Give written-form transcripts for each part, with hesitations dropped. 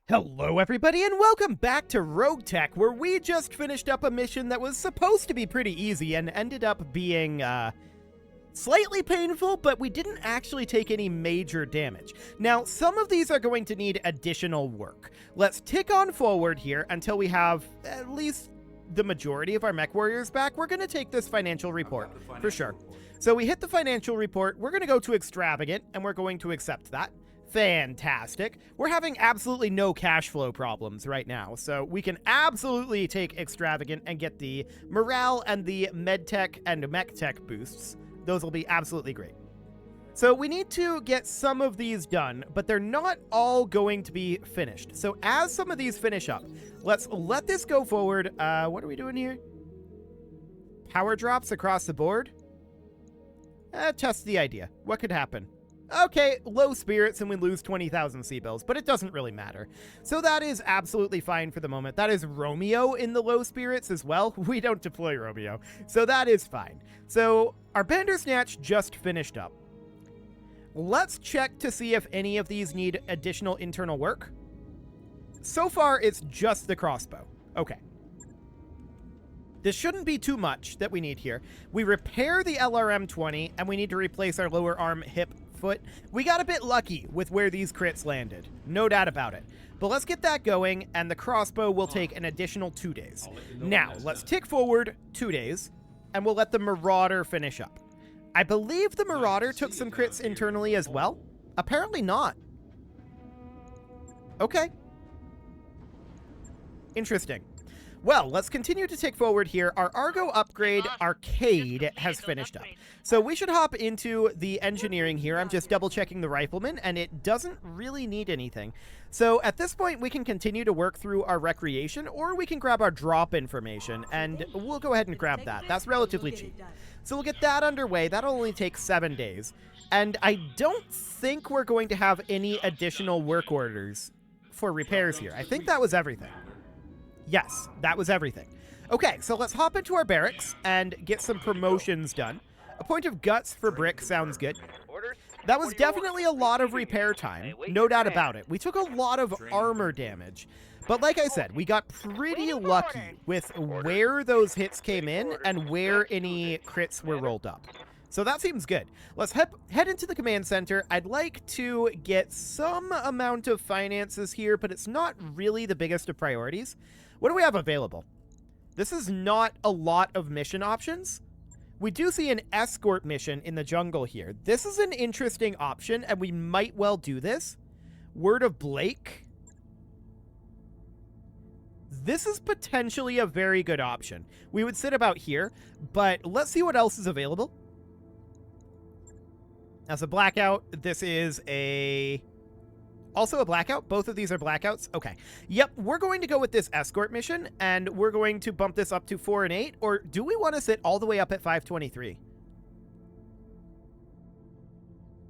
Hello everybody and welcome back to RogueTech, where we just finished up a mission that was supposed to be pretty easy and ended up being, slightly painful, but we didn't actually take any major damage. Now, some of these are going to need additional work. Let's tick on forward here until we have at least the majority of our mech warriors back. We're going to take this financial report, for sure. So we hit the financial report, we're going to go to extravagant, and we're going to accept that. Fantastic. We're having absolutely no cash flow problems right now, so we can absolutely take extravagant and get the morale and the medtech and mech tech boosts. Those will be absolutely great. So we need to get some of these done, but they're not all going to be finished. So as some of these finish up, let's let this go forward. What are we doing here? Power drops across the board? Test the idea. What could happen? Okay, low spirits and we lose 20,000 C-bills, but it doesn't really matter. So that is absolutely fine for the moment. That is Romeo in the low spirits as well. We don't deploy Romeo, so that is fine. So our Bandersnatch just finished up. Let's check to see if any of these need additional internal work. So far, it's just the crossbow. Okay. This shouldn't be too much that we need here. We repair the LRM-20, and we need to replace our lower arm, hip, foot. We got a bit lucky with where these crits landed. No doubt about it. But let's get that going, and the crossbow will take an additional 2 days. Now, let's tick forward 2 days, and we'll let the Marauder finish up. I believe the Marauder took some crits internally as well. Apparently not. Okay. Interesting. Well, let's continue to tick forward here. Our Argo upgrade arcade has finished up. So we should hop into the engineering here. I'm just double checking the rifleman, and it doesn't really need anything. So at this point, we can continue to work through our recreation, or we can grab our drop information, and we'll go ahead and grab that. That's relatively cheap. So we'll get that underway. That'll only take 7 days. And I don't think we're going to have any additional work orders for repairs here. I think that was everything. Yes, that was everything. Okay, so let's hop into our barracks and get some promotions done. A point of guts for brick sounds good. That was definitely a lot of repair time, no doubt about it. We took a lot of armor damage. But like I said, we got pretty lucky with where those hits came in and where any crits were rolled up. So that seems good. Let's head into the command center. I'd like to get some amount of finances here, but it's not really the biggest of priorities. What do we have available? This is not a lot of mission options. We do see an escort mission in the jungle here. This is an interesting option, and we might well do this. Word of Blake. This is potentially a very good option. We would sit about here, but let's see what else is available. As a blackout, this is also a blackout. Both of these are blackouts. Okay. Yep, we're going to go with this escort mission, and we're going to bump this up to 4 and 8, or do we want to sit all the way up at 523?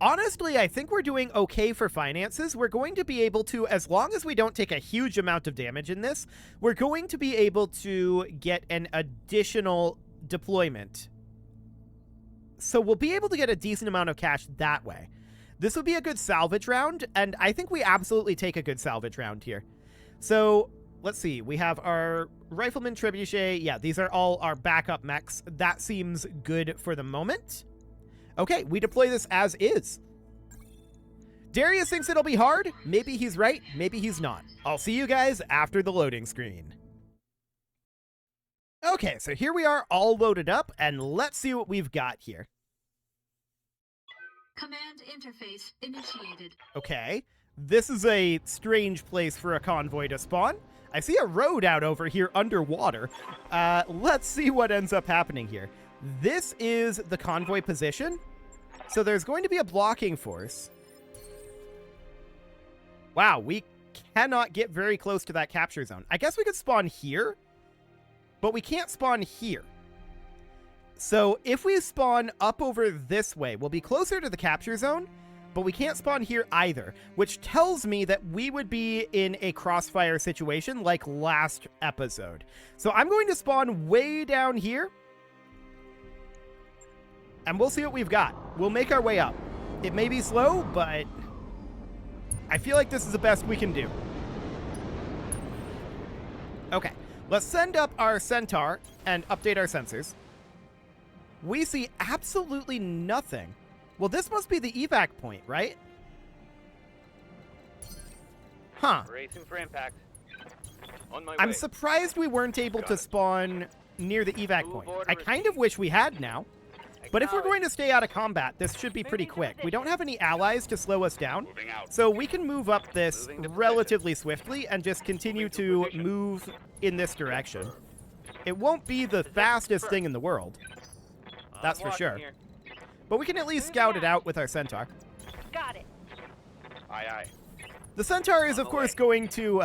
Honestly, I think we're doing okay for finances. We're going to be able to, as long as we don't take a huge amount of damage in this, we're going to be able to get an additional deployment. So we'll be able to get a decent amount of cash that way. This would be a good salvage round, and I think we absolutely take a good salvage round here. So, let's see. We have our Rifleman Trebuchet. Yeah, these are all our backup mechs. That seems good for the moment. Okay, we deploy this as is. Darius thinks it'll be hard. Maybe he's right. Maybe he's not. I'll see you guys after the loading screen. Okay, so here we are all loaded up, and let's see what we've got here. Command interface initiated. Okay, this is a strange place for a convoy to spawn. I see a road out over here underwater. Let's see what ends up happening here. This is the convoy position. So there's going to be a blocking force. Wow, we cannot get very close to that capture zone. I guess we could spawn here, but we can't spawn here. So if we spawn up over this way, we'll be closer to the capture zone, but we can't spawn here either, which tells me that we would be in a crossfire situation like last episode. So I'm going to spawn way down here, and we'll see what we've got. We'll make our way up. It may be slow, but I feel like this is the best we can do. Okay, let's send up our Centaur and update our sensors. We see absolutely nothing. Well, this must be the evac point, right? Huh. Racing for impact. On my way. I'm surprised we weren't able to spawn near the evac point. I kind of wish we had now. But if we're going to stay out of combat, this should be pretty quick. We don't have any allies to slow us down, so we can move up this relatively swiftly and just continue to move in this direction. It won't be the fastest thing in the world, that's for sure. But we can at least scout it out with our Centaur. Got it. Aye, aye. The Centaur is, of course, going to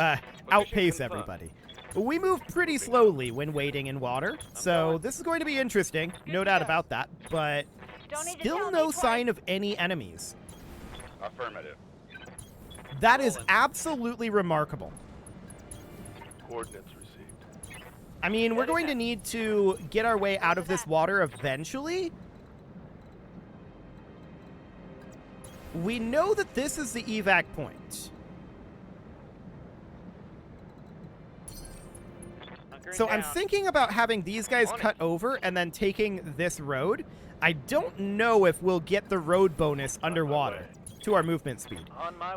outpace everybody. We move pretty slowly when wading in water, so this is going to be interesting, no doubt about that, but still no sign of any enemies. Affirmative. That is absolutely remarkable. Coordinates received. I mean, we're going to need to get our way out of this water eventually. We know that this is the evac point. So I'm thinking about having these guys cut over and then taking this road. I don't know if we'll get the road bonus underwater to our movement speed.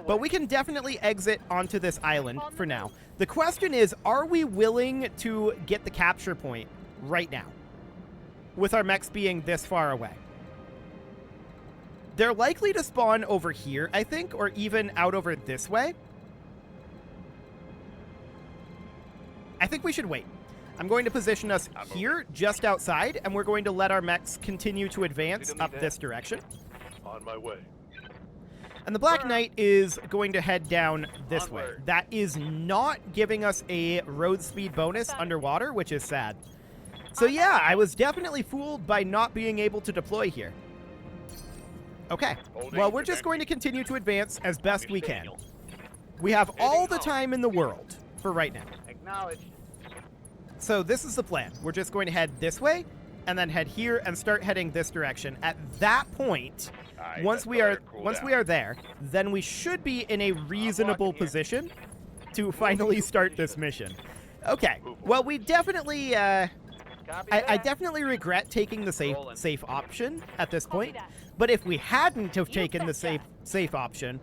But we can definitely exit onto this island for now. The question is, are we willing to get the capture point right now? With our mechs being this far away. They're likely to spawn over here, I think, or even out over this way. I think we should wait. I'm going to position us here, just outside, and we're going to let our mechs continue to advance up this direction. On my way. And the Black Knight is going to head down this way. That is not giving us a road speed bonus underwater, which is sad. So yeah, I was definitely fooled by not being able to deploy here. Okay, well, we're just going to continue to advance as best we can. We have all the time in the world for right now. Acknowledged. So this is the plan. We're just going to head this way and then head here and start heading this direction. At that point, once we are there, then we should be in a reasonable position to finally start this mission. Okay. Well, we definitely I definitely regret taking the safe option at this point. But if we hadn't have taken the safe option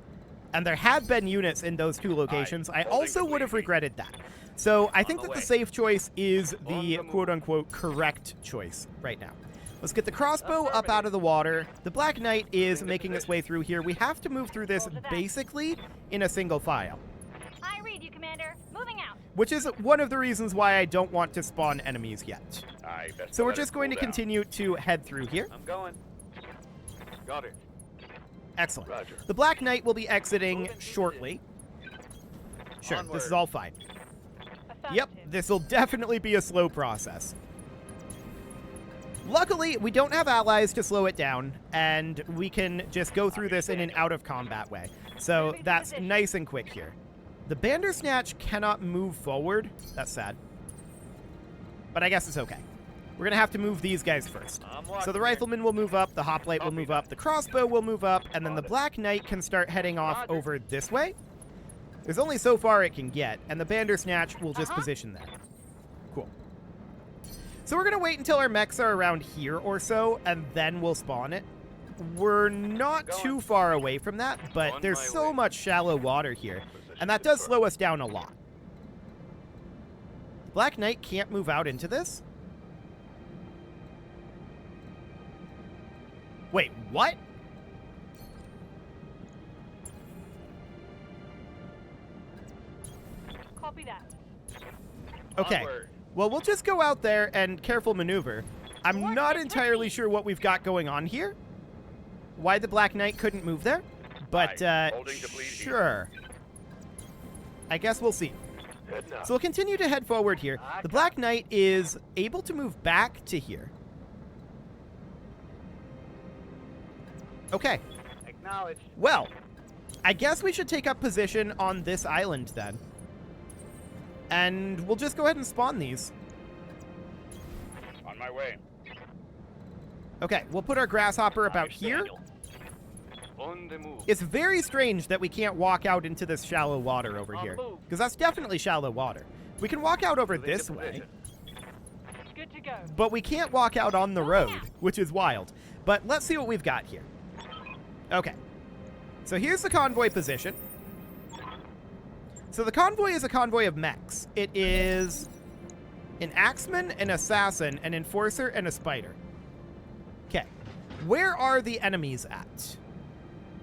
and there had been units in those two locations, I also would have regretted that. So I think that the safe choice is the quote-unquote correct choice right now. Let's get the crossbow up out of the water. The Black Knight is making its way through here. We have to move through this basically in a single file. I read you, Commander. Moving out. Which is one of the reasons why I don't want to spawn enemies yet. So we're just going to continue to head through here. I'm going. Got it. Excellent. Roger. The Black Knight will be exiting shortly. Sure, this is all fine. Yep, this will definitely be a slow process. Luckily, we don't have allies to slow it down, and we can just go through this in an out-of-combat way. So that's nice and quick here. The Bandersnatch cannot move forward. That's sad. But I guess it's okay. We're going to have to move these guys first. So the Rifleman will move up, the Hoplite will move up, the Crossbow will move up, and then the Black Knight can start heading off over this way. There's only so far it can get, and the Bandersnatch will just position there. Cool. So we're going to wait until our mechs are around here or so, and then we'll spawn it. We're not too far away from that, but there's so much shallow water here, and that does slow us down a lot. Black Knight can't move out into this? Wait, what? Copy that. Okay. Well, we'll just go out there and careful maneuver. I'm not entirely sure what we've got going on here. Why the Black Knight couldn't move there. But, sure. I guess we'll see. So we'll continue to head forward here. The Black Knight is able to move back to here. Okay. Acknowledged. Well, I guess we should take up position on this island then. And we'll just go ahead and spawn these. On my way. Okay, we'll put our Grasshopper about here. On the move. It's very strange that we can't walk out into this shallow water over here, because that's definitely shallow water. We can walk out over this way, Good to go. but we can't walk out on the road, which is wild. But let's see what we've got here. Okay. So here's the convoy position. So the convoy is a convoy of mechs. It is an axeman, an assassin, an enforcer, and a spider. Okay. Where are the enemies at?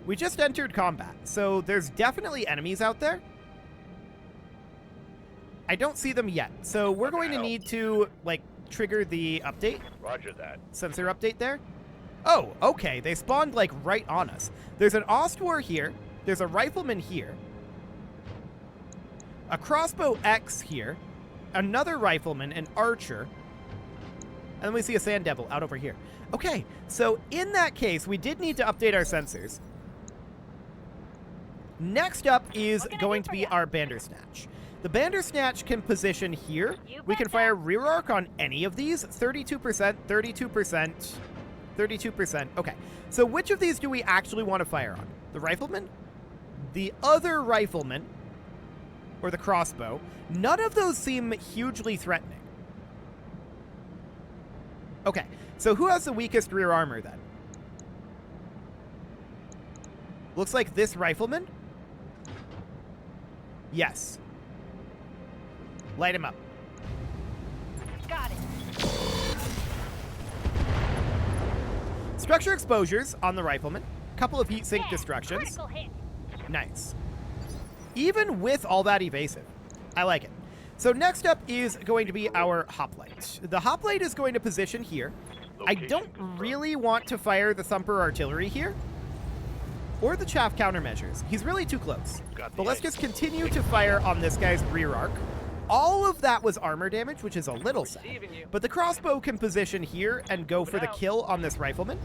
We just entered combat, so there's definitely enemies out there. I don't see them yet, so we're going to need to, like, trigger the update. Roger that. Sensor update there. Oh, okay, they spawned, like, right on us. There's an Ostwar here. There's a rifleman here. A crossbow X here. Another rifleman, an archer. And then we see a sand devil out over here. Okay, so in that case, we did need to update our sensors. Next up is going to be our Bandersnatch. The Bandersnatch can position here. We can fire rear arc on any of these. 32%, 32%, 32%. Okay, so which of these do we actually want to fire on? The rifleman? The other rifleman? Or the crossbow? None of those seem hugely threatening. Okay, so who has the weakest rear armor then? Looks like this rifleman? Yes. Light him up. Got it. Structure exposures on the rifleman. Couple of heat sink Yeah, destructions. Critical hit. Nice. Even with all that evasive. I like it. So next up is going to be our hoplite. The hoplite is going to position here. I don't really want to fire the thumper artillery here. Or the chaff countermeasures. He's really too close. But let's just continue to fire on this guy's rear arc. All of that was armor damage, which is a little sad. But the crossbow can position here and go for the kill on this rifleman.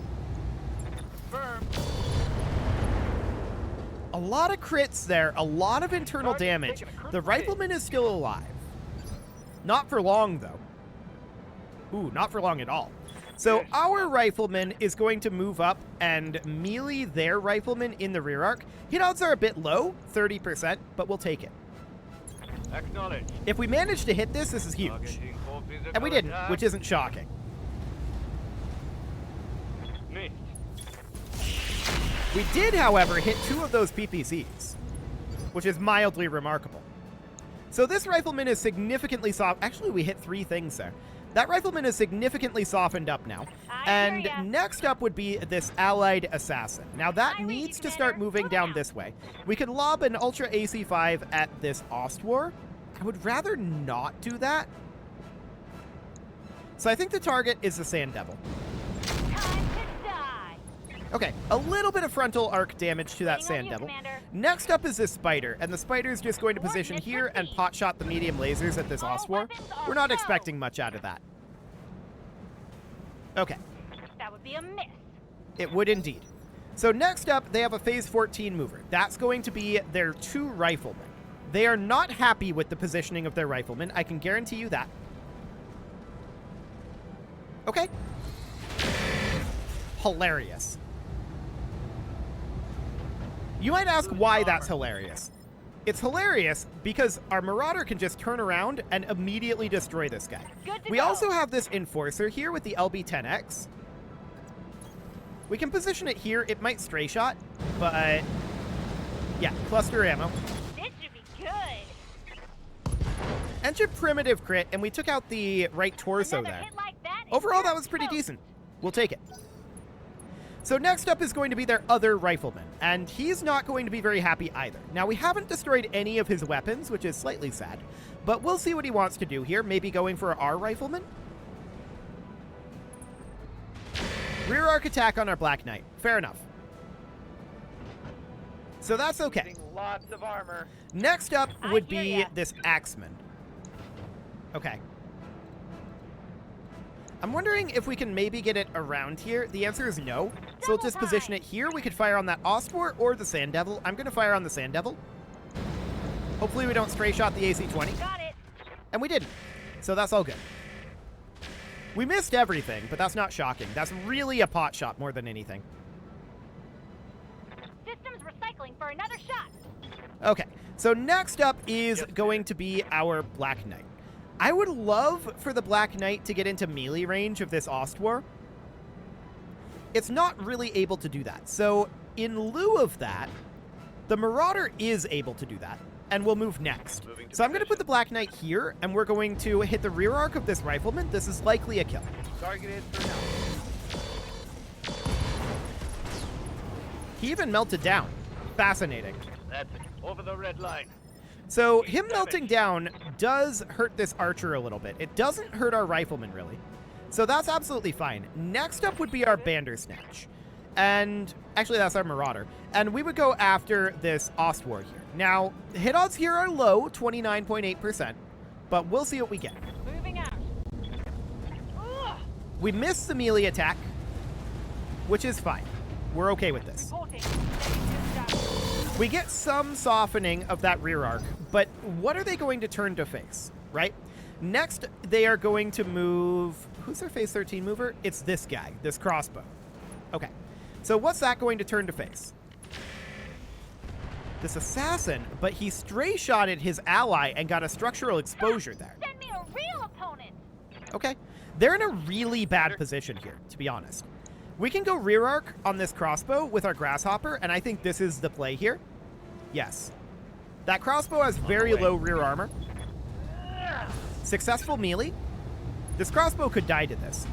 A lot of crits there, a lot of internal damage. The rifleman is still alive. Not for long, though. Ooh, not for long at all. So our rifleman is going to move up and melee their rifleman in the rear arc. Hit odds are a bit low, 30%, but we'll take it. Acknowledge. If we manage to hit this, this is huge. And we didn't, which isn't shocking. We did, however, hit 2 of those PPCs, which is mildly remarkable. So this rifleman is significantly soft. Actually, we hit 3 things there. That rifleman is significantly softened up now. And next up would be this allied assassin. Now that needs to start moving down this way. We could lob an Ultra AC-5 at this Ostwar. I would rather not do that. So I think the target is the Sand Devil. Time to die. Okay, a little bit of frontal arc damage to that Waiting on Sand you, Devil. Commander. Next up is this Spider, and the Spider's just going to position Coordinates here and received. pot shot the medium lasers at this All Ostwar. weapons are We're not go. expecting much out of that. Okay, That would be a miss. it would indeed. So next up, they have a Phase 14 mover. That's going to be their 2 riflemen. They are not happy with the positioning of their riflemen. I can guarantee you that. Okay. Hilarious. You might ask why that's hilarious. It's hilarious because our Marauder can just turn around and immediately destroy this guy. Good to We go. also have this Enforcer here with the LB-10X. We can position it here. It might stray shot, but yeah, cluster ammo. This should be good. Enter primitive crit, and we took out the right torso Another there. hit like that, and Overall, you're that was pretty toast. decent. We'll take it. So next up is going to be their other rifleman, and he's not going to be very happy either. Now, we haven't destroyed any of his weapons, which is slightly sad, but we'll see what he wants to do here. Maybe going for our rifleman? Rear arc attack on our Black Knight. Fair enough. So that's okay. Lots of armor. Next up I would hear be ya. this Axeman. Okay. I'm wondering if we can maybe get it around here. The answer is no. So we'll just position it here. We could fire on that Ostwar or the Sand Devil. I'm going to fire on the Sand Devil. Hopefully we don't stray shot the AC-20. Got it. And we didn't. So that's all good. We missed everything, but that's not shocking. That's really a pot shot more than anything. for another shot. Okay, so next up is going to be our Black Knight. I would love for the Black Knight to get into melee range of this Ostwar. It's not really able to do that. So in lieu of that, the Marauder is able to do that, and we'll move next. So I'm going to put the Black Knight here, and we're going to hit the rear arc of this Rifleman. This is likely a kill. Targeted for now. He even melted down. Fascinating. That's it. Over the red line. So him melting down does hurt this archer a little bit. It doesn't hurt our rifleman, really. So that's absolutely fine. Next up would be our Bandersnatch. And actually, that's our Marauder. And we would go after this Ostwar here. Now, hit odds here are low, 29.8%. But we'll see what we get. Moving out. Ugh. We missed the melee attack, which is fine. We're okay with this. Reporting. We get some softening of that rear arc, but what are they going to turn to face, right? Next, they are going to move... Who's their phase 13 mover? It's this guy, this crossbow. Okay, so what's that going to turn to face? This assassin, but he stray-shotted his ally and got a structural exposure there. Send me a real opponent. Okay, they're in a really bad position here, to be honest. We can go rear arc on this crossbow with our Grasshopper, and I think this is the play here. Yes. That crossbow has very low rear armor. Successful melee. This crossbow could die to this.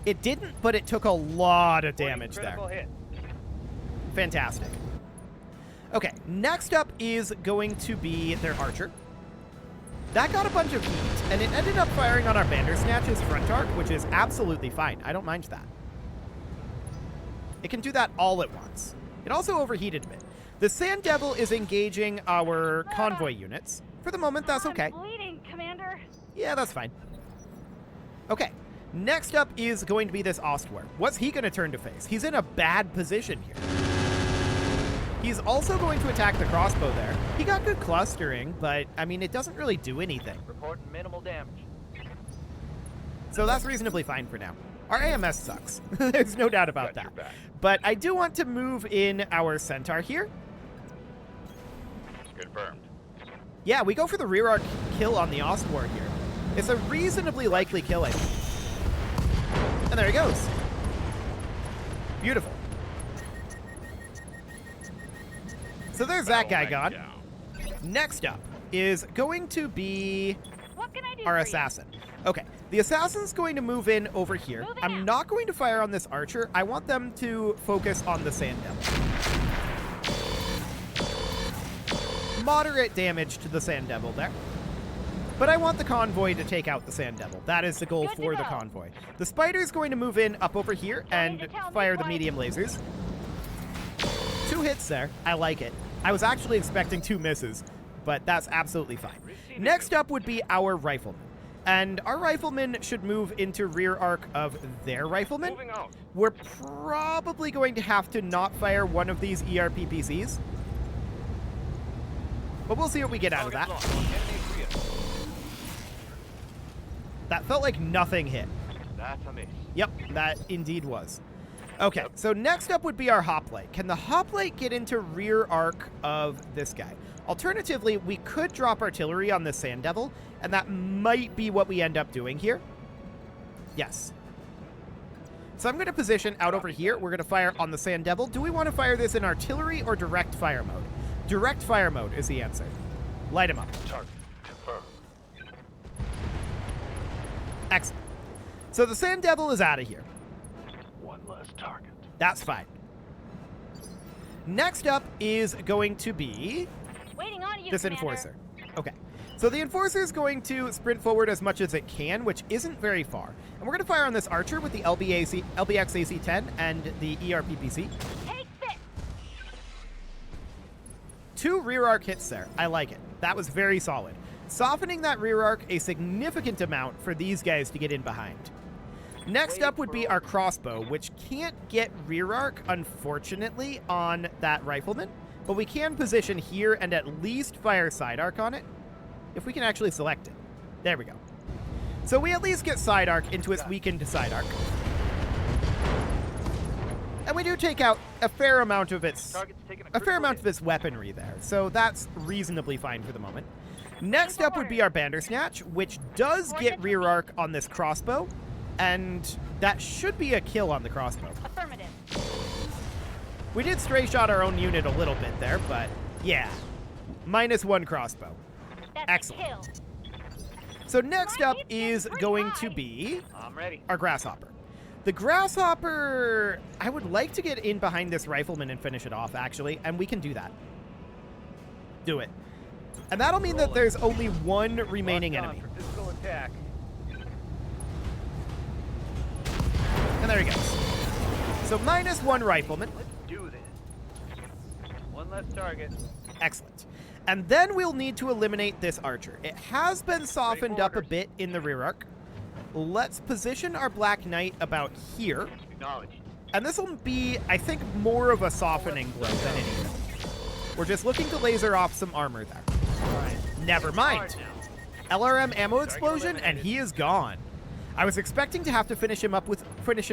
It didn't, but it took a lot of damage there. Hit. Fantastic. Okay, next up is going to be their archer. That got a bunch of heat, and it ended up firing on our Bandersnatch's front arc, which is absolutely fine. I don't mind that. It can do that all at once. It also overheated a bit. The Sand Devil is engaging our convoy units. For the moment, that's okay. I'm bleeding, Commander. Yeah, that's fine. Okay, next up is going to be this Ostwar. What's he going to turn to face? He's in a bad position here. He's also going to attack the crossbow there. He got good clustering, but, I mean, it doesn't really do anything. Reporting minimal damage. So that's reasonably fine for now. Our AMS sucks. There's no doubt about Got your that. back. But I do want to move in our Centaur here. Confirmed. Yeah, we go for the rear arc kill on the Ostwar here. It's a reasonably likely kill, I think. And there he goes. Beautiful. So there's that guy gone. Down. Next up is going to be What can I do our for you? assassin. Okay, the assassin's going to move in over here. Moving I'm out. not going to fire on this archer. I want them to focus on the Sand Devil. Moderate damage to the Sand Devil there. But I want the convoy to take out the Sand Devil. That is the goal Good to for the know. convoy. The spider's going to move in up over here Trying to and tell me fire the what? medium lasers. 2 hits there. I like it. I was actually expecting 2 misses, but that's absolutely fine. Next up would be our rifleman. And our rifleman should move into rear arc of their rifleman. Moving out. We're probably going to have to not fire one of these ERPPCs. But we'll see what we get out of that. Target locked. Enemy rear. That felt like nothing hit. That's a miss. Yep, that indeed was. Okay, so next up would be our hoplite. Can the hoplite get into rear arc of this guy? Alternatively, we could drop artillery on the Sand Devil, and that might be what we end up doing here. Yes. So I'm going to position out over here. We're going to fire on the Sand Devil. Do we want to fire this in artillery or direct fire mode? Direct fire mode is the answer. Light him up. Target confirmed. Excellent. So the Sand Devil is out of here. One less target. That's fine. Next up is going to be Waiting on you, this Commander. Enforcer. Okay. So the Enforcer is going to sprint forward as much as it can, which isn't very far. And we're going to fire on this Archer with the LBX AC-10 and the ERPPC. Take this. 2 rear arc hits there. I like it. That was very solid. Softening that rear arc a significant amount for these guys to get in behind. Next up would be our crossbow, which can't get rear arc, unfortunately, on that rifleman. But we can position here and at least fire side arc on it, if we can actually select it. There we go. So we at least get side arc into its weakened side arc. And we do take out a fair amount of its Target's taking a fair amount of its weaponry there, so that's reasonably fine for the moment. Next up would be our Bandersnatch, which does get rear arc on this crossbow, and that should be a kill on the crossbow. Affirmative. We did stray shot our own unit a little bit there, but yeah. -1 crossbow. That's Excellent. a kill. So next up is going to be I'm ready. our Grasshopper. The Grasshopper, I would like to get in behind this rifleman and finish it off, actually, and we can do that. Do it. And that'll mean that there's only one remaining Locked on enemy. for physical attack. And there he goes. So -1 rifleman. Let's do this. One less target. Excellent. And then we'll need to eliminate this archer. It has been softened up a bit in the rear arc. Let's position our Black Knight about here. Acknowledged. And this will be, I think, more of a softening blow than anything. We're just looking to laser off some armor there. Never mind. LRM ammo explosion, and he is gone. I was expecting to have to finish him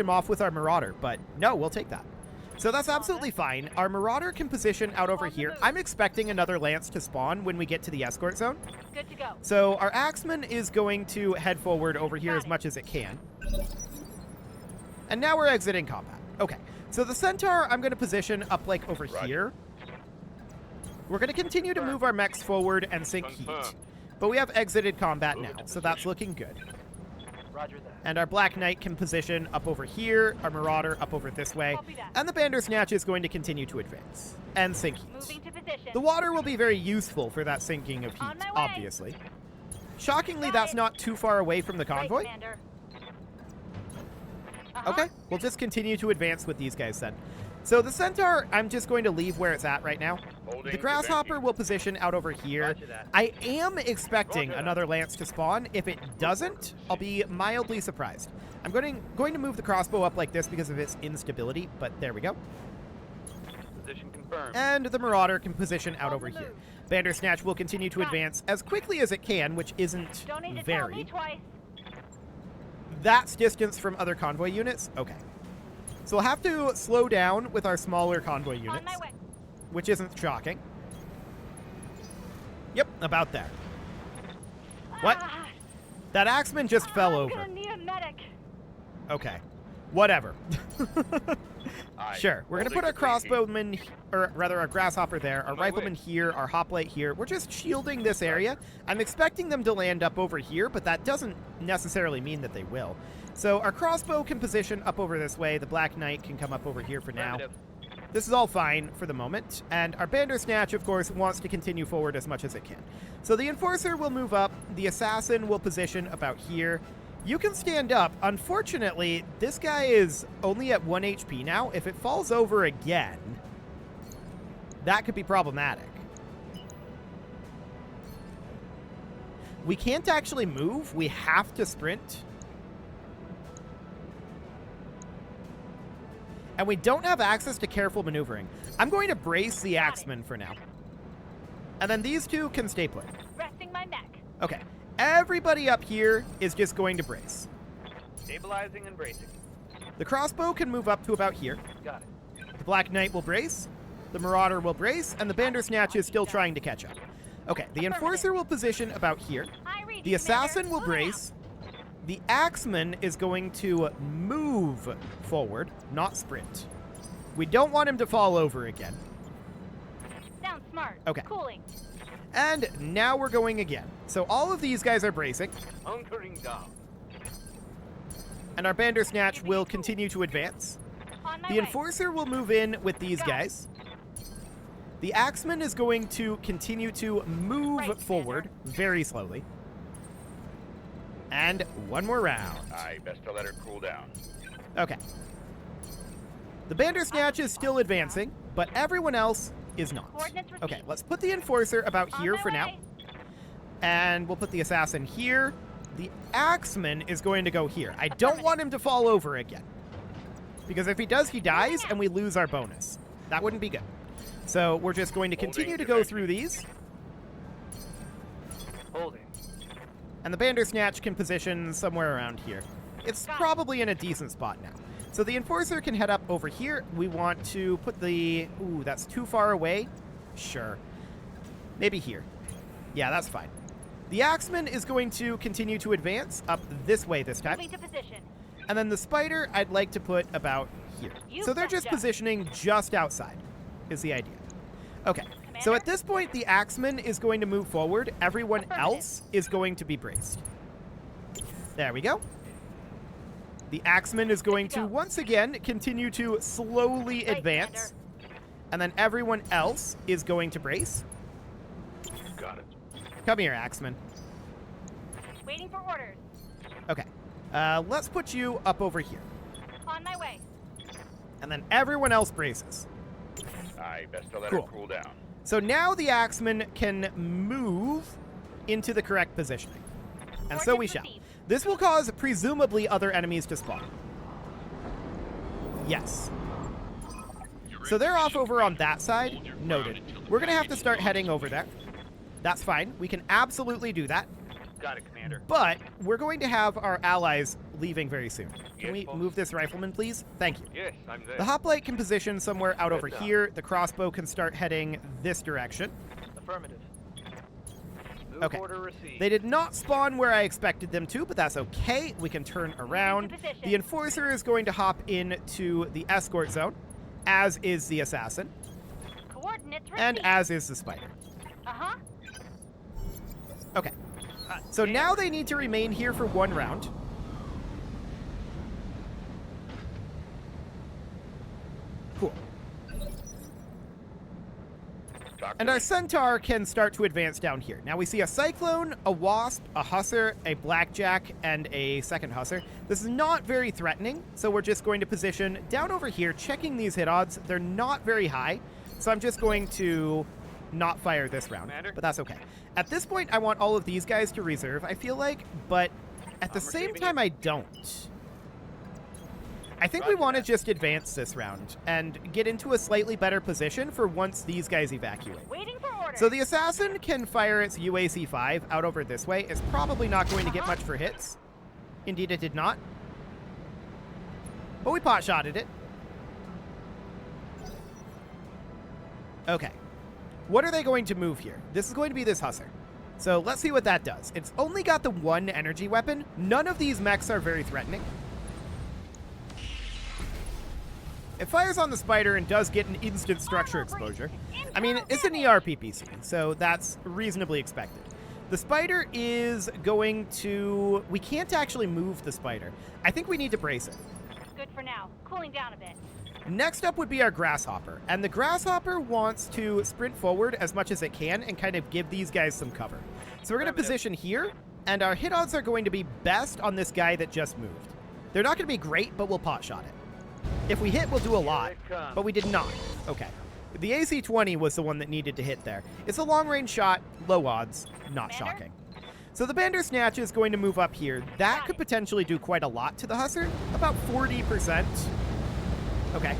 off with our Marauder, but no, we'll take that. So that's absolutely fine. Our Marauder can position out over here. I'm expecting another Lance to spawn when we get to the escort zone. Good to go. So our Axeman is going to head forward over here as much as it can. And now we're exiting combat. Okay, so the Centaur I'm going to position up like over here. We're going to continue to move our mechs forward and sink heat. But we have exited combat now, so that's looking good. Roger that. And our Black Knight can position up over here, our Marauder up over this way, Copy that. and the Bandersnatch is going to continue to advance and sink heat. Moving to position. The water will be very useful for that sinking of On heat, my way. obviously. Shockingly, Got that's it. not too far away from the Right, convoy. Commander. Uh-huh. Okay, we'll just continue to advance with these guys then. So the Centaur, I'm just going to leave where it's at right now. Holding The Grasshopper position. will position out over here. Roger that. I am expecting Roger that. another Lance to spawn. If it doesn't, I'll be mildly surprised. I'm going to move the crossbow up like this because of its instability, but there we go. Position confirmed. And the Marauder can position out On over the here. move. Bandersnatch will continue to Got it. advance as quickly as it can, which isn't Don't need to tell me very. twice. That's distance from other convoy units? Okay. So we'll have to slow down with our smaller convoy On units, my way. which isn't shocking. Yep, about there. What? Ah, That Axeman just fell I'm over. gonna need a medic. Okay. Whatever. Aye. Sure. We're going to put our Holding position. crossbowman, or rather our Grasshopper there, our On my rifleman way. here, our hoplite here. We're just shielding this area. I'm expecting them to land up over here, but that doesn't necessarily mean that they will. So our crossbow can position up over this way. The Black Knight can come up over here for now. Affirmative. This is all fine for the moment. And our Bandersnatch, of course, wants to continue forward as much as it can. So the Enforcer will move up. The Assassin will position about here. You can stand up. Unfortunately, this guy is only at 1 HP now. If it falls over again, that could be problematic. We can't actually move. We have to sprint. And we don't have access to careful maneuvering. I'm going to brace the Axeman for now. And then these two can stay put. Resting my neck. Okay. Everybody up here is just going to brace. Stabilizing and bracing. The crossbow can move up to about here. Got it. The Black Knight will brace. The Marauder will brace. And the Bandersnatch is still trying to catch up. Okay. The Enforcer will position about here. I read The you, Assassin Commander. will Moving brace. The Axeman is going to move forward, not sprint. We don't want him to fall over again. out. Sounds smart. Okay. Cooling. And now we're going again. So all of these guys are bracing, Hunkering down. and our Bandersnatch will continue to advance. On my The way. Enforcer will move in with these Got it. guys. The Axeman is going to continue to move Right, forward very slowly. And one more round. Aye, best to let her cool down. Okay. The Bandersnatch is still advancing, but everyone else is not. Coordinates received. Okay, let's put the Enforcer about On here my for now. way. And we'll put the Assassin here. The Axeman is going to go here. I don't want him to fall over again. Because if he does, he dies, and we lose our bonus. That wouldn't be good. So we're just going to continue to go through these. Holding. And the Bandersnatch can position somewhere around here. It's probably in a decent spot now. So the Enforcer can head up over here. We want to put the... Ooh, that's too far away. Sure. Maybe here. Yeah, that's fine. The Axeman is going to continue to advance up this way this time. Moving to position. And then the Spider, I'd like to put about here. So they're just positioning just outside, is the idea. Okay, so at this point, the Axeman is going to move forward. Everyone else is going to be braced. There we go. The Axeman is going to, once again, continue to slowly advance. And then everyone else is going to brace. Got it. Come here, Axeman. Waiting for orders. Okay, let's put you up over here. On my way. And then everyone else braces. Aye, best to let her Cool. cool down. So now the Axeman can move into the correct positioning. And so we shall. This will cause, presumably, other enemies to spawn. Yes. So they're off over on that side. Noted. We're going to have to start heading over there. That's fine. We can absolutely do that. Got it, Commander. But we're going to have our allies leaving very soon. Can Yes, we boss. move this rifleman, please? Thank you. Yes, I'm there. The hoplite can position somewhere out over Good job. here. The crossbow can start heading this direction. Affirmative. Move Okay. order received. They did not spawn where I expected them to, but that's okay. We can turn around. position. The Enforcer is going to hop into the escort zone, as is the Assassin, Coordinates and received. as is the Spider. Uh-huh. Okay. So now they need to remain here for one round. Cool. Talk to And our me. Centaur can start to advance down here. Now we see a Cyclone, a Wasp, a Hussar, a Blackjack, and a second Hussar. This is not very threatening, so we're just going to position down over here, checking these hit odds. They're not very high, so I'm just going to not fire this round, Commander? but that's okay. At this point, I want all of these guys to reserve, I feel like, but at the I'm same receiving time, it. I don't. I think we Roger want to that. just advance this round and get into a slightly better position for once these guys evacuate. Waiting for orders. So the Assassin can fire its UAC-5 out over this way. It's probably not going to get much for hits. Indeed, it did not. But we pot-shotted it. Okay. What are they going to move here? This is going to be this Hussar. So let's see what that does. It's only got the one energy weapon. None of these mechs are very threatening. It fires on the Spider and does get an instant structure exposure. I mean, it's an ERPPC, so that's reasonably expected. The Spider is going to... We can't actually move the Spider. I think we need to brace it. Good for now. Cooling down a bit. Next up would be our Grasshopper, and the Grasshopper wants to sprint forward as much as it can and kind of give these guys some cover. So we're going to position here, and our hit odds are going to be best on this guy that just moved. They're not going to be great, but we'll pot shot it. If we hit, we'll do a lot, it comes. but we did not. Okay. The AC-20 was the one that needed to hit there. It's a long-range shot, low odds, not Commander? shocking. So the Bandersnatch is going to move up here. That could potentially do quite a lot to the Hussar, about 40%. Okay.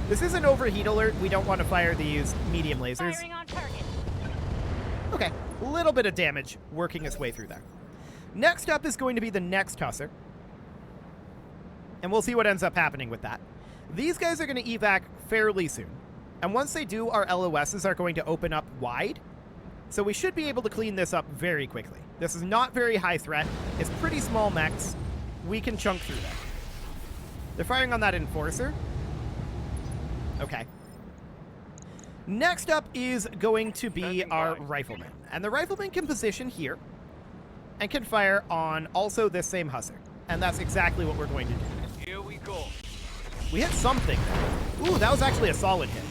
This is an overheat alert. We don't want to fire these medium lasers. Firing on target. Okay, a little bit of damage working its way through there. Next up is going to be the next Hussar. And we'll see what ends up happening with that. These guys are going to evac fairly soon. And once they do, our LOSs are going to open up wide. So we should be able to clean this up very quickly. This is not very high threat. It's pretty small mechs. We can chunk through them. They're firing on that Enforcer. Okay. Next up is going to be Standing our by. Rifleman. And the Rifleman can position here and can fire on also this same Hussar. And that's exactly what we're going to do. Here we go. We hit something. Ooh, that was actually a solid hit.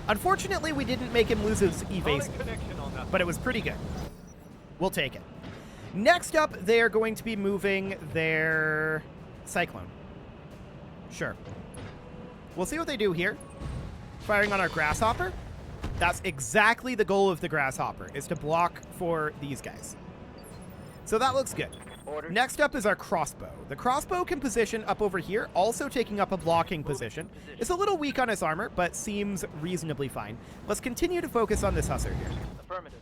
Unfortunately, we didn't make him lose his evasive, Solid connection on that. but it was pretty good. We'll take it. Next up, they are going to be moving their Cyclone. Sure. We'll see what they do here. Firing on our Grasshopper. That's exactly the goal of the Grasshopper, is to block for these guys. So that looks good. Order. Next up is our Crossbow. The Crossbow can position up over here, also taking up a blocking position. It's a little weak on its armor, but seems reasonably fine. Let's continue to focus on this Hussar here. Affirmative.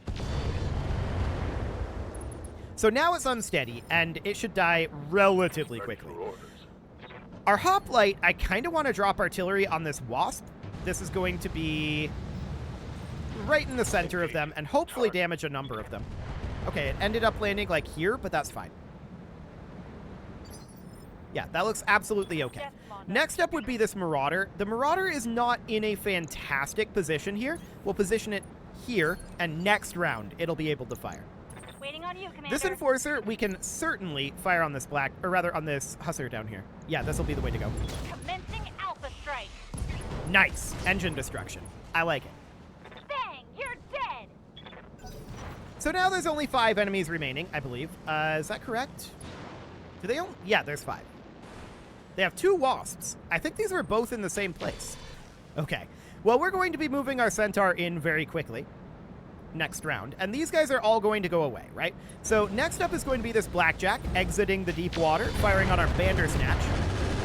So now it's unsteady, and it should die relatively quickly. Our hoplite, I kind of want to drop artillery on this wasp. This is going to be right in the center of them and hopefully damage a number of them. Okay, it ended up landing like here, but that's fine. Yeah, that looks absolutely okay. Next up would be this Marauder. The Marauder is not in a fantastic position here. We'll position it here, and next round, it'll be able to fire. Waiting on you, Commander. This Enforcer, we can certainly fire on this on this Hussar down here. Yeah, this will be the way to go. Commencing Alpha Strike. Nice. Engine destruction. I like it. Bang! You're dead! So now there's only 5 enemies remaining, I believe. Is that correct? Do they only... Yeah, there's 5. They have 2 wasps. I think these were both in the same place. Okay. Well, we're going to be moving our Centaur in very quickly next round, and these guys are all going to go away, right? So next up is going to be this Blackjack exiting the deep water, firing on our Bandersnatch.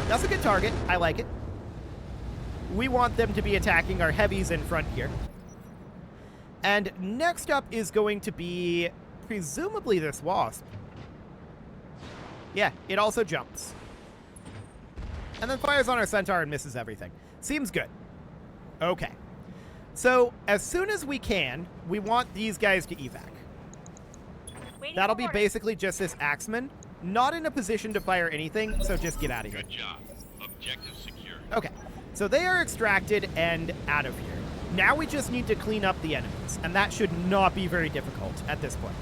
That's a good target. I like it. We want them to be attacking our heavies in front here. And next up is going to be presumably this Wasp. Yeah, it also jumps. And then fires on our Centaur and misses everything. Seems good. Okay. So, as soon as we can, we want these guys to evac. That'll be basically just this Axeman. Not in a position to fire anything, so just get out of here. Good job. Objective secure. Okay. So they are extracted and out of here. Now we just need to clean up the enemies, and that should not be very difficult at this point.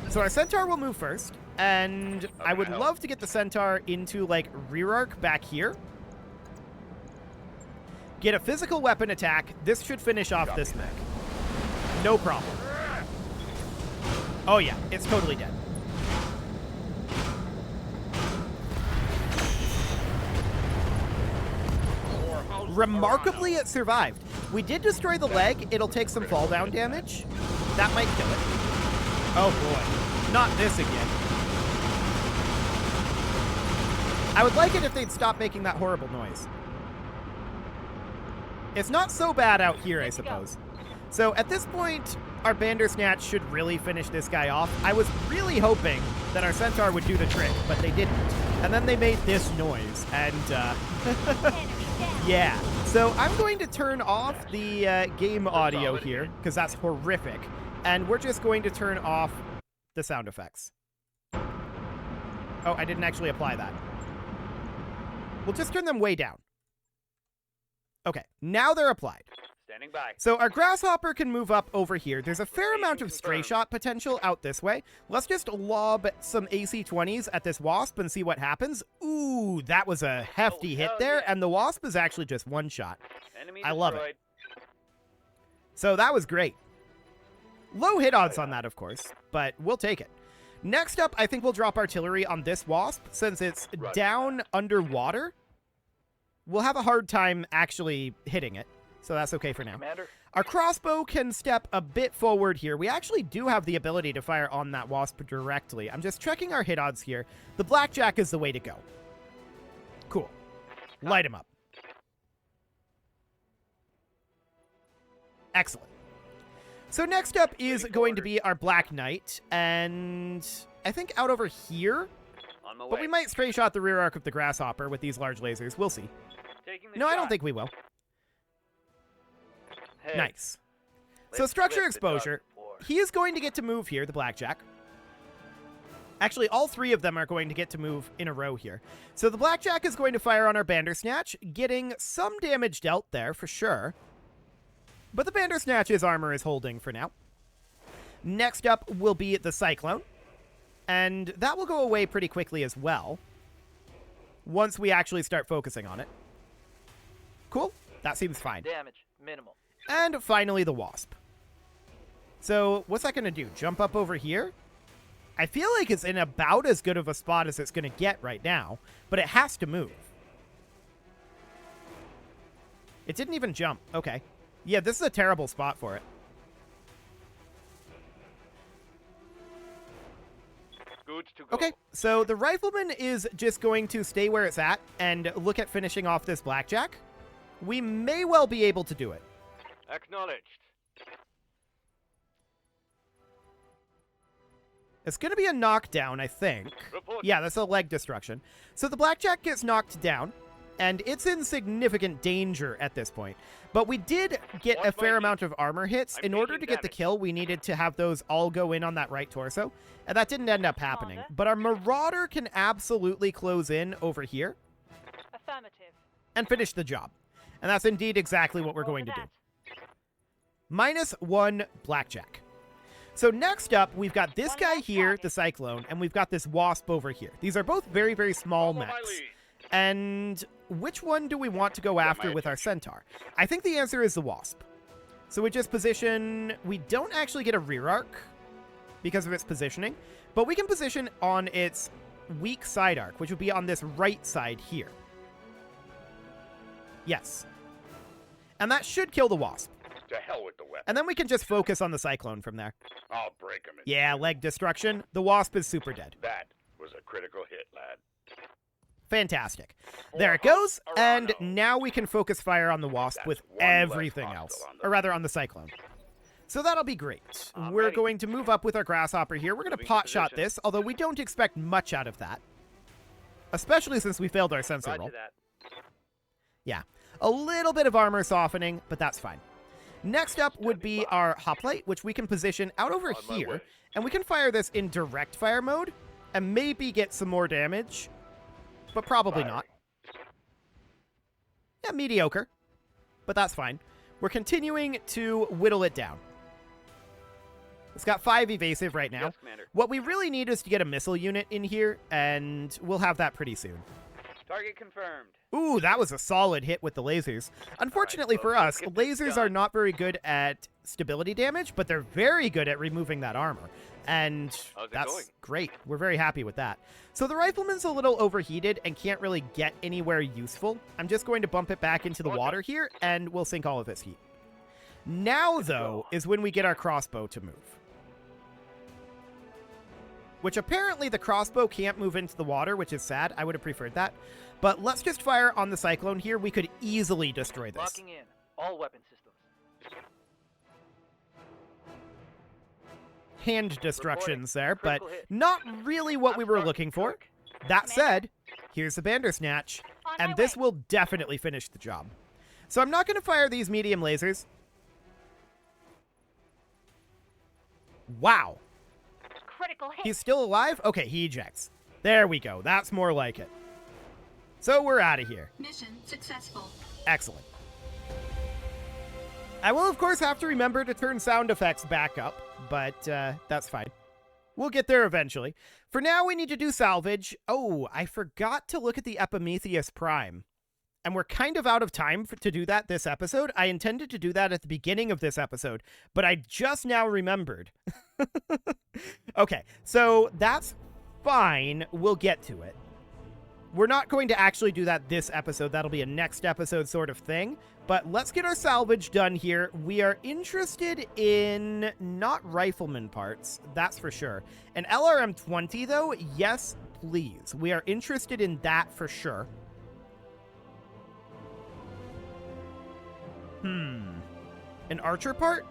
So our Centaur will move first, and I would love to get the Centaur into, like, rear arc back here. Get a physical weapon attack. This should finish off this mech. No problem. Oh yeah, it's totally dead. Remarkably, it survived. We did destroy the leg. It'll take some fall down damage. That might kill it. Oh boy. Not this again. I would like it if they'd stop making that horrible noise. It's not so bad out here, I suppose. So at this point, our Bandersnatch should really finish this guy off. I was really hoping that our Centaur would do the trick, but they didn't. And then they made this noise, and yeah. So I'm going to turn off the game audio here, because that's horrific. And we're just going to turn off the sound effects. Oh, I didn't actually apply that. We'll just turn them way down. Okay, now they're applied. Standing by. So our Grasshopper can move up over here. There's a fair amount of stray shot potential out this way. Let's just lob some AC-20s at this Wasp and see what happens. Ooh, that was a hefty hit there, and the Wasp is actually just one shot. I love it. So that was great. Low hit odds on that, of course, but we'll take it. Next up, I think we'll drop artillery on this Wasp, since it's down underwater. We'll have a hard time actually hitting it, so that's okay for now. Commander. Our crossbow can step a bit forward here. We actually do have the ability to fire on that Wasp directly. I'm just checking our hit odds here. The Blackjack is the way to go. Cool. Light him up. Excellent. So next up is going to be our Black Knight, and I think out over here, On my but we way. might stray shot the rear arc of the Grasshopper with these large lasers. We'll see. Taking the No, I don't shot. think we will. Heads. Nice. So Let's structure rip the exposure. dog floor. He is going to get to move here, the Blackjack. Actually, all 3 of them are going to get to move in a row here. So the Blackjack is going to fire on our Bandersnatch, getting some damage dealt there for sure. But the Bandersnatch's armor is holding for now. Next up will be the Cyclone. And that will go away pretty quickly as well, once we actually start focusing on it. Cool. That seems fine. Damage minimal. And finally, the Wasp. So what's that going to do? Jump up over here? I feel like it's in about as good of a spot as it's going to get right now, but it has to move. It didn't even jump. Okay. Yeah, this is a terrible spot for it. Goods to go. Okay, so the Rifleman is just going to stay where it's at and look at finishing off this Blackjack. We may well be able to do it. Acknowledged. It's going to be a knockdown, I think. Report. Yeah, that's a leg destruction. So the Blackjack gets knocked down, and it's in significant danger at this point. But we did get a fair amount of armor hits. In order to get the kill, we needed to have those all go in on that right torso, and that didn't end up happening. But our Marauder can absolutely close in over here Affirmative. and finish the job. And that's indeed exactly what we're going to do. -1 Blackjack. So next up, we've got this guy here, the Cyclone, and we've got this Wasp over here. These are both very, very small Follow my mechs. lead. And which one do we want to go after with our Centaur? I think the answer is the Wasp. So we just position... We don't actually get a rear arc because of its positioning, but we can position on its weak side arc, which would be on this right side here. Yes. And that should kill the Wasp. To hell with the weapon. And then we can just focus on the Cyclone from there. I'll break him. Yeah, leg destruction. The Wasp is super dead. That was a critical hit, lad. Fantastic. There it goes, and now we can focus fire on the Wasp with everything else. Or rather, on the Cyclone. So that'll be great. We're going to move up with our Grasshopper here. We're going to pot shot this, although we don't expect much out of that. Especially since we failed our sensor roll. Roger that. Yeah. A little bit of armor softening, but that's fine. Next up would be our hoplite, which we can position out over here, and we can fire this in direct fire mode, and maybe get some more damage, but probably not. Yeah, mediocre, but that's fine. We're continuing to whittle it down. It's got 5 evasive right now. Yes, Commander. What we really need is to get a missile unit in here, and we'll have that pretty soon. Target confirmed. Ooh, that was a solid hit with the lasers. Unfortunately for us, let's get this lasers done. are not very good at stability damage, but they're very good at removing that armor. And How's it that's going? great. We're very happy with that. So the rifleman's a little overheated and can't really get anywhere useful. I'm just going to bump it back into the water here, and we'll sink all of its heat. Now, though, is when we get our crossbow to move. Which apparently the crossbow can't move into the water, which is sad. I would have preferred that. But let's just fire on the Cyclone here. We could easily destroy this. Locking in. All weapon systems. Hand destructions there, but Critical hit. not really what we were looking for. That said, here's the Bandersnatch, On my and this way. will definitely finish the job. So I'm not going to fire these medium lasers. Wow. Critical hit. He's still alive? Okay, he ejects. There we go. That's more like it. So we're out of here. Mission successful. Excellent. I will, of course, have to remember to turn sound effects back up, but that's fine. We'll get there eventually. For now, we need to do salvage. Oh, I forgot to look at the Epimetheus Prime. And we're kind of out of time to do that this episode. I intended to do that at the beginning of this episode, but I just now remembered. Okay, so that's fine. We'll get to it. We're not going to actually do that this episode. That'll be a next episode sort of thing. But let's get our salvage done here. We are interested in not rifleman parts, that's for sure. An LRM-20, though, yes, please. We are interested in that for sure. An archer part?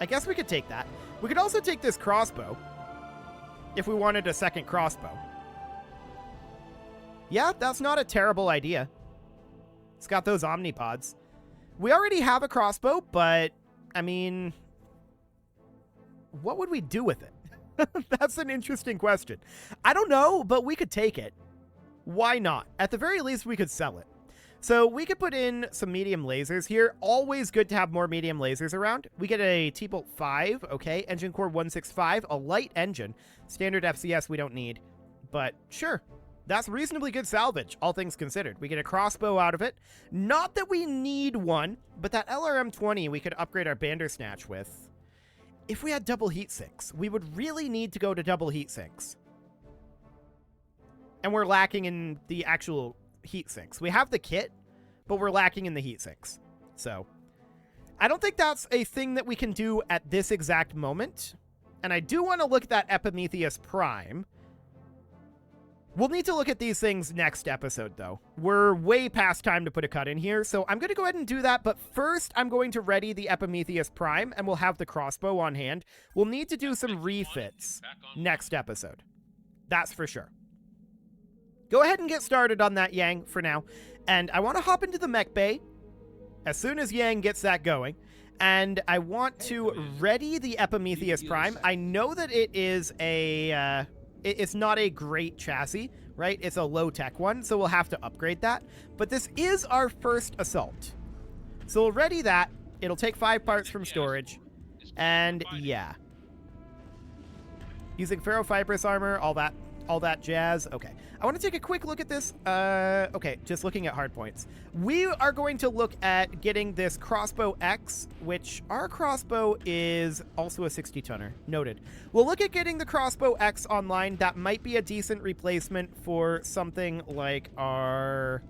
I guess we could take that. We could also take this crossbow if we wanted a second crossbow. Yeah, that's not a terrible idea. It's got those omnipods. We already have a crossbow, but, I mean, what would we do with it? That's an interesting question. I don't know, but we could take it. Why not? At the very least, we could sell it. So we could put in some medium lasers here. Always good to have more medium lasers around. We get a T-Bolt 5, okay, engine core 165, a light engine. Standard FCS we don't need, but sure. That's reasonably good salvage, all things considered. We get a crossbow out of it. Not that we need one, but that LRM-20 we could upgrade our Bandersnatch with. If we had double heat sinks, we would really need to go to double heat sinks. And we're lacking in the actual heat sinks. We have the kit, but we're lacking in the heat sinks. So, I don't think that's a thing that we can do at this exact moment. And I do want to look at that Epimetheus Prime. We'll need to look at these things next episode, though. We're way past time to put a cut in here, so I'm going to go ahead and do that, but first I'm going to ready the Epimetheus Prime, and we'll have the crossbow on hand. We'll need to do some refits next episode. That's for sure. Go ahead and get started on that, Yang, for now. And I want to hop into the mech bay as soon as Yang gets that going. And I want to ready the Epimetheus Prime. I know that it is a... it's not a great chassis, right? It's a low-tech one, so we'll have to upgrade that. But this is our first assault. So we'll ready that. It'll take 5 parts from storage. And yeah. Using ferrofibrous armor, all that jazz. Okay. I want to take a quick look at this. Okay, just looking at hardpoints. We are going to look at getting this crossbow X, which our crossbow is also a 60-tonner. Noted. We'll look at getting the crossbow X online. That might be a decent replacement for something like our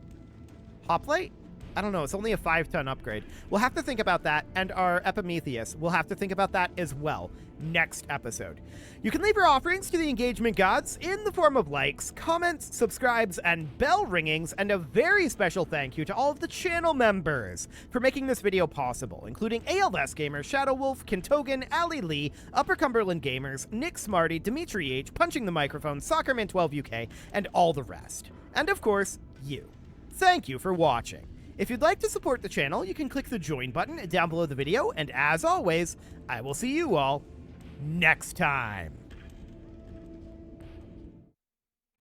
hoplite. I don't know. It's only a 5-ton upgrade. We'll have to think about that. And our Epimetheus, we'll have to think about that as well next episode. You can leave your offerings to the engagement gods in the form of likes, comments, subscribes, and bell ringings, and a very special thank you to all of the channel members for making this video possible, including ALS Gamers, Shadow Wolf, Kintogan, Ali Lee, Upper Cumberland Gamers, Nick Smarty, Dimitri H, Punching the Microphone, Soccerman12UK, and all the rest. And of course, you. Thank you for watching. If you'd like to support the channel, you can click the join button down below the video, and as always, I will see you all next time.